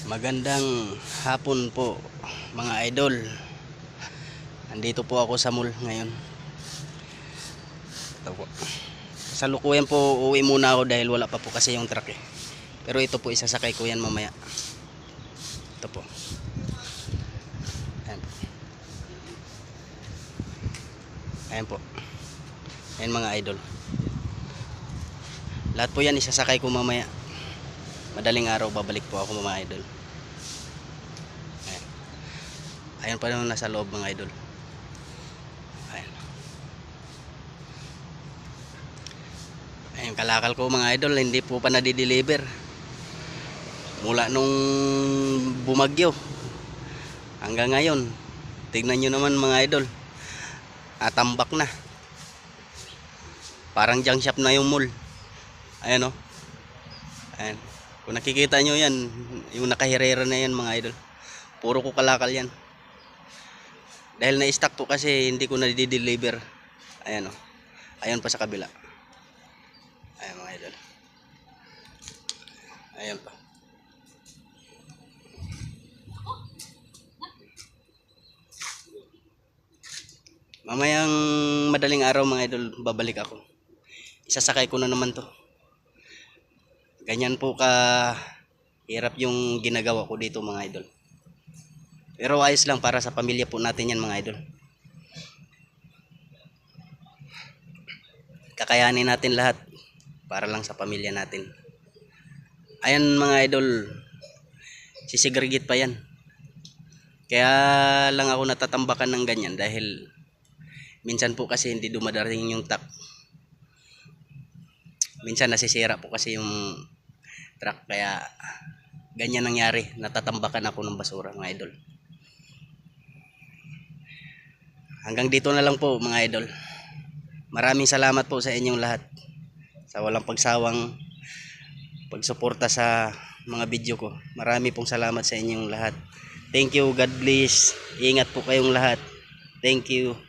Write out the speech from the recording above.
Magandang hapon po mga idol. Andito po ako sa mall ngayon. Ito po. Sa lukuyan po uwi muna ako dahil wala pa po kasi yung truck eh. Pero ito po isasakay ko yan mamaya. Ito po. Ayan. Ayan po. Ayan mga idol. Lahat po yan isasakay ko mamaya. Madaling araw babalik po ako mga idol. Ayan. Ayan pa naman nasa loob mga idol. Ayan. Ayan kalakal ko mga idol, hindi po pa nadideliver. Mula nung bumagyo hanggang ngayon. Tignan nyo naman mga idol. Atambak na. Parang junk shop na yung mall. Ayan o. Ayan. Kung nakikita nyo yan, yung nakahirera na yan mga idol. Puro ko kalakal yan. Dahil na-stock po kasi hindi ko na-deliver. Ayan o. Ayan pa sa kabila. Ayan mga idol. Ayan pa. Mamayang madaling araw mga idol, babalik ako. Isasakay ko na naman to. Ganyan po ka hirap yung ginagawa ko dito mga idol. Pero ayos lang para sa pamilya po natin yan mga idol. Kakayanin natin lahat para lang sa pamilya natin. Ayan mga idol, sisigrigit pa yan. Kaya lang ako natatambakan ng ganyan dahil minsan po kasi hindi dumadating yung truck. Minsan nasisira po kasi yung truck kaya ganyan nangyari, natatambakan ako ng basura mga idol. Hanggang dito na lang po mga idol. Maraming salamat po sa inyong lahat sa walang pagsawang pagsuporta sa mga video ko. Marami pong salamat sa inyong lahat. Thank you, God bless. Ingat po kayong lahat. Thank you.